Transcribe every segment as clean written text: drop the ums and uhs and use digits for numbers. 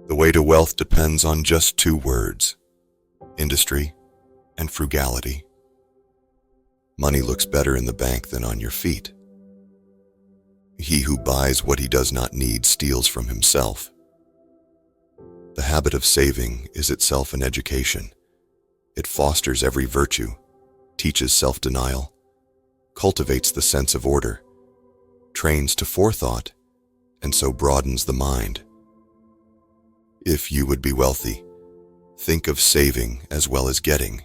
The way to wealth depends on just two words: industry and frugality. Money looks better in the bank than on your feet. He who buys what he does not need steals from himself. The habit of saving is itself an education. It fosters every virtue, teaches self-denial, cultivates the sense of order, trains to forethought, and so broadens the mind. If you would be wealthy, think of saving as well as getting.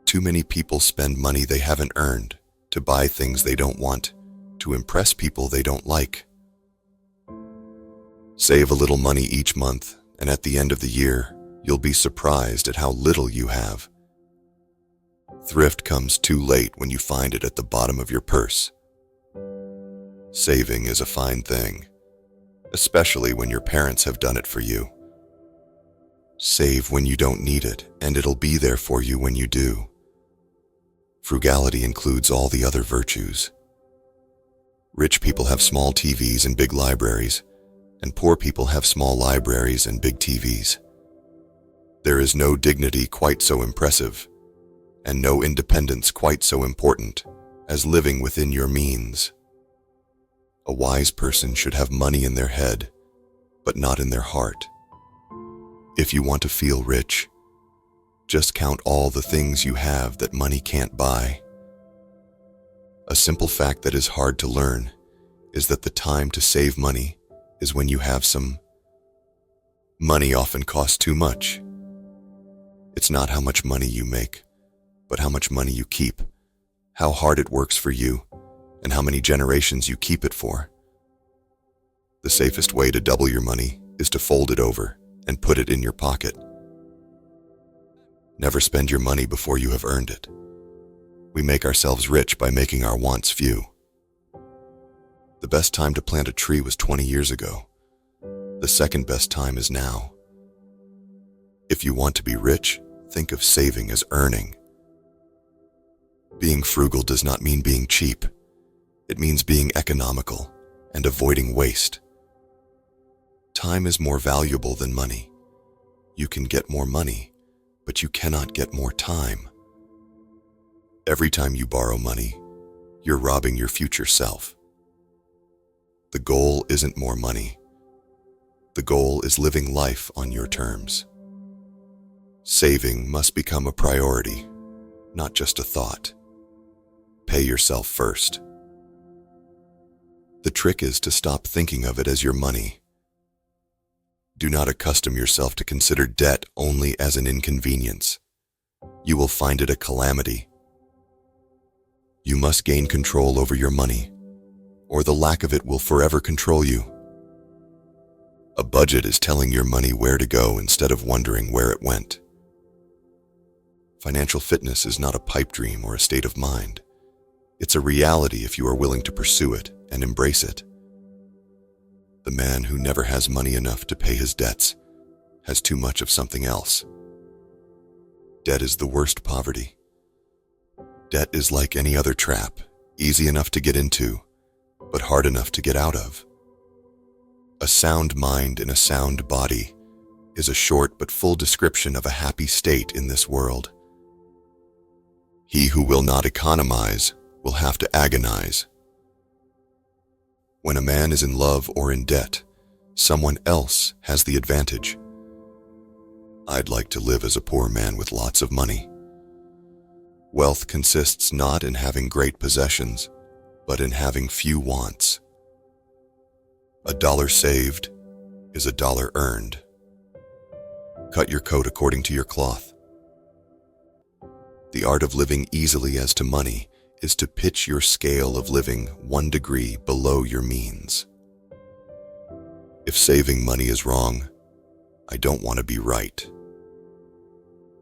Too many people spend money they haven't earned to buy things they don't want, to impress people they don't like. Save a little money each month, and at the end of the year, you'll be surprised at how little you have. Thrift comes too late when you find it at the bottom of your purse. Saving is a fine thing, especially when your parents have done it for you. Save when you don't need it, and it'll be there for you when you do. Frugality includes all the other virtues. Rich people have small TVs and big libraries, and poor people have small libraries and big TVs. There is no dignity quite so impressive, and no independence quite so important as living within your means. A wise person should have money in their head, but not in their heart. If you want to feel rich, just count all the things you have that money can't buy. A simple fact that is hard to learn is that the time to save money is when you have some. Money often costs too much. It's not how much money you make, but how much money you keep, how hard it works for you, and how many generations you keep it for. The safest way to double your money is to fold it over and put it in your pocket. Never spend your money before you have earned it. We make ourselves rich by making our wants few. The best time to plant a tree was 20 years ago. The second best time is now. If you want to be rich, think of saving as earning. Being frugal does not mean being cheap. It means being economical and avoiding waste. Time is more valuable than money. You can get more money, but you cannot get more time. Every time you borrow money, you're robbing your future self. The goal isn't more money. The goal is living life on your terms. Saving must become a priority, not just a thought. Pay yourself first. The trick is to stop thinking of it as your money. Do not accustom yourself to consider debt only as an inconvenience. You will find it a calamity. You must gain control over your money, or the lack of it will forever control you. A budget is telling your money where to go instead of wondering where it went. Financial fitness is not a pipe dream or a state of mind. It's a reality if you are willing to pursue it and embrace it. The man who never has money enough to pay his debts has too much of something else. Debt is the worst poverty. Debt is like any other trap, easy enough to get into, but hard enough to get out of. A sound mind in a sound body is a short but full description of a happy state in this world. He who will not economize will have to agonize. When a man is in love or in debt, someone else has the advantage. I'd like to live as a poor man with lots of money. Wealth consists not in having great possessions, but in having few wants. A dollar saved is a dollar earned. Cut your coat according to your cloth. The art of living easily as to money is to pitch your scale of living 1 degree below your means. If saving money is wrong, I don't want to be right.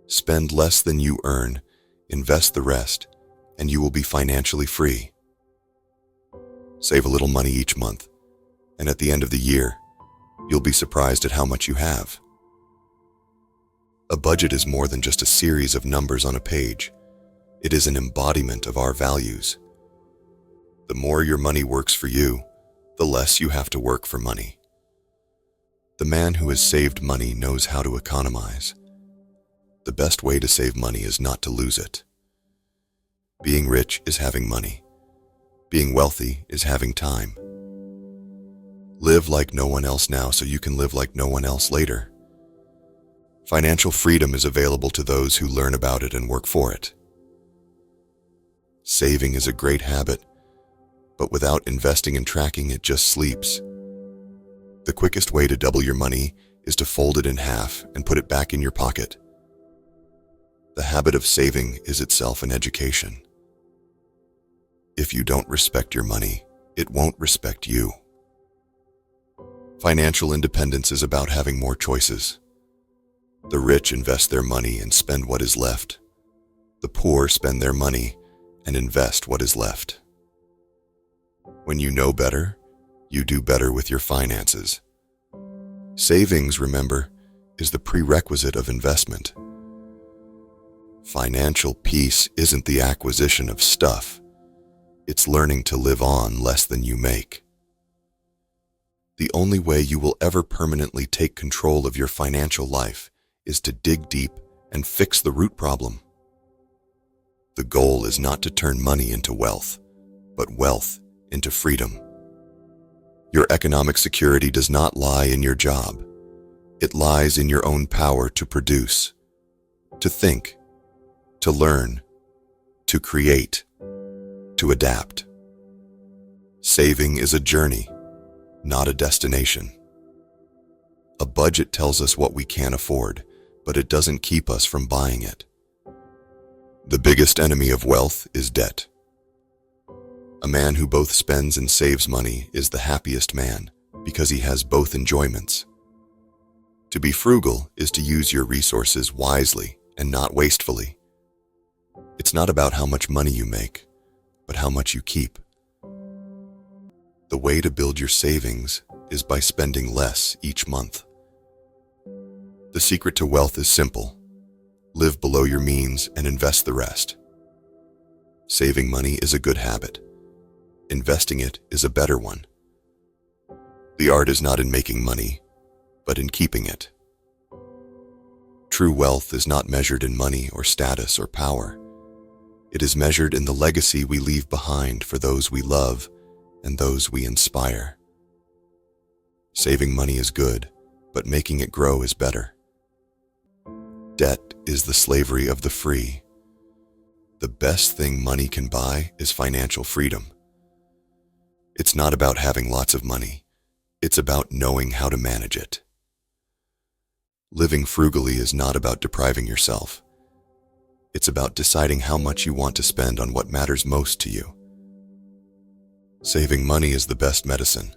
Spend less than you earn, invest the rest, and you will be financially free. Save a little money each month, and at the end of the year, you'll be surprised at how much you have. A budget is more than just a series of numbers on a page. It is an embodiment of our values. The more your money works for you, the less you have to work for money. The man who has saved money knows how to economize. The best way to save money is not to lose it. Being rich is having money. Being wealthy is having time. Live like no one else now so you can live like no one else later. Financial freedom is available to those who learn about it and work for it. Saving is a great habit, but without investing and tracking, it just sleeps. The quickest way to double your money is to fold it in half and put it back in your pocket. The habit of saving is itself an education. If you don't respect your money, it won't respect you. Financial independence is about having more choices. The rich invest their money and spend what is left. The poor spend their money and invest what is left. When you know better, you do better with your finances. Savings, remember, is the prerequisite of investment. Financial peace isn't the acquisition of stuff. It's learning to live on less than you make. The only way you will ever permanently take control of your financial life is to dig deep and fix the root problem. The goal is not to turn money into wealth, but wealth into freedom. Your economic security does not lie in your job. It lies in your own power to produce, to think, to learn, to create, to adapt. Saving is a journey, not a destination. A budget tells us what we can afford, but it doesn't keep us from buying it. The biggest enemy of wealth is debt. A man who both spends and saves money is the happiest man because he has both enjoyments. To be frugal is to use your resources wisely and not wastefully. It's not about how much money you make, but how much you keep. The way to build your savings is by spending less each month. The secret to wealth is simple. Live below your means and invest the rest. Saving money is a good habit. Investing it is a better one. The art is not in making money, but in keeping it. True wealth is not measured in money or status or power. It is measured in the legacy we leave behind for those we love and those we inspire. Saving money is good, but making it grow is better. Debt is the slavery of the free. The best thing money can buy is financial freedom. It's not about having lots of money. It's about knowing how to manage it. Living frugally is not about depriving yourself. It's about deciding how much you want to spend on what matters most to you. Saving money is the best medicine.